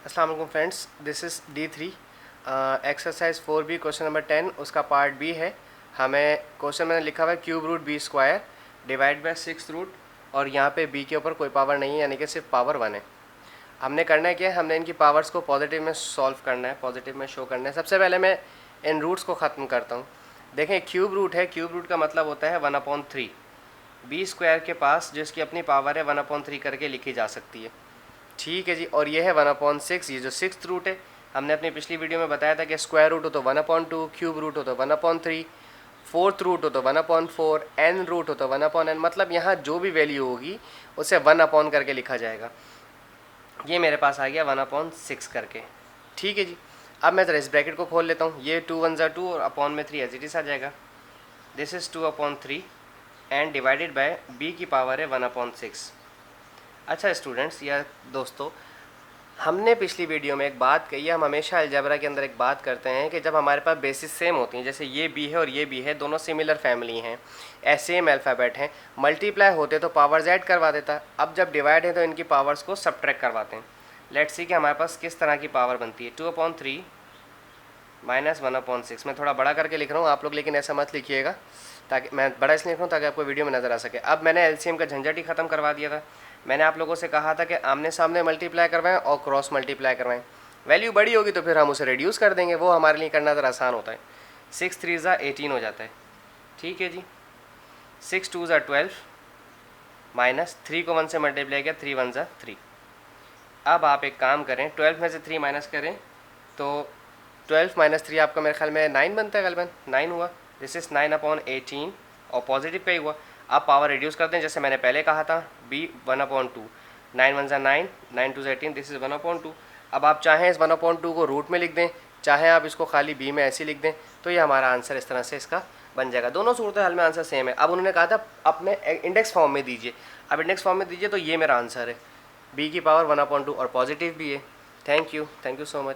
अस्सलाम वालेकुम friends, this is D3 exercise 4B question number 10 उसका पार्ट बी है। हमें क्वेश्चन मैंने लिखा हुआ है cube root B square divide by 6 root और यहाँ पे b के ऊपर कोई पावर नहीं है, यानी कि सिर्फ पावर 1 है। हमने करना है क्या, हमने इनकी पावर्स को पॉजिटिव में सॉल्व करना है, पॉजिटिव में शो करना है। सबसे पहले मैं इन रूट्स को ख़त्म करता हूँ। देखें, क्यूब रूट है, क्यूब रूट का मतलब होता है 1/3। बी स्क्वायर के पास जिसकी अपनी पावर है 1/3 करके लिखी जा सकती है। ठीक है जी। और ये है 1/6, ये जो 6th रूट है। हमने अपनी पिछली वीडियो में बताया था कि स्क्वायर रूट हो तो 1/2, क्यूब रूट हो तो 1/3, 4th रूट हो तो 1/4, n रूट हो तो 1/n। मतलब यहाँ जो भी वैल्यू होगी उसे 1 करके लिखा जाएगा। ये मेरे पास आ गया 1/6 करके। ठीक है जी। अब मैं ज़रा इस ब्रैकेट को खोल लेता हूँ। ये 2 1 ज़ा 2 और अपॉन में 3 एज इट इज़ आ जाएगा। This is 2/3 and divided by b की पावर है 1/6। अच्छा स्टूडेंट्स या दोस्तों, हमने पिछली वीडियो में एक बात कही है, हम हमेशा अलजेब्रा के अंदर एक बात करते हैं कि जब हमारे पास बेसिस सेम होती हैं, जैसे ये बी है और ये बी है, दोनों सिमिलर फैमिली हैं, सेम अल्फ़ाबेट हैं, मल्टीप्लाई होते तो पावर्स ऐड करवा देता। अब जब डिवाइड है तो इनकी पावर्स को सब्ट्रैक्ट करवाते हैं। लेट्स सी कि हमारे पास किस तरह की पावर बनती है। 2/3 माइनस 1/6। मैं थोड़ा बड़ा करके लिख रहा हूँ, आप लोग लेकिन ऐसा मत लिखिएगा, ताकि मैं बड़ा इसलिए लिख रहा हूँ ताकि आपको वीडियो में नज़र आ सके। अब मैंने एलसीएम का झंझट ही ख़त्म करवा दिया था। मैंने आप लोगों से कहा था कि आमने सामने मल्टीप्लाई करवाएं और क्रॉस मल्टीप्लाई करवाएं। वैल्यू बड़ी होगी तो फिर हम उसे रिड्यूस कर देंगे, वो हमारे लिए करना ज़रा आसान होता है। 6 3 ज़ा 18 हो जाता है। ठीक है जी। 6 2 ज़ा 12 माइनस 3 को 1 से मल्टीप्लाई किया, 3 1 ज़ा 3। अब आप एक काम करें, 12 में से 3 माइनस करें तो 12 माइनस 3 आपका मेरे ख्याल में 9 बनता है, गलबन 9 हुआ। दिस इज़ 9/18 और पॉजिटिव का ही हुआ। आप पावर रिड्यूस करते हैं जैसे मैंने पहले कहा था, b 1/2, 9 1 ज़ा 9, 9 2 ज़ा 18, दिस इज़ 1/2। अब आप चाहें इस 1/2 को रूट में लिख दें, चाहें आप इसको खाली b में ऐसे लिख दें, तो ये हमारा आंसर इस तरह से इसका बन जाएगा। दोनों सूरत हाल में आंसर सेम है। अब उन्होंने कहा था अपने इंडेक्स फॉर्म में दीजिए। अब इंडेक्स फॉर्म में दीजिए तो ये मेरा आंसर है, b की पावर 1/2 और पॉजिटिव भी है। Thank you so much.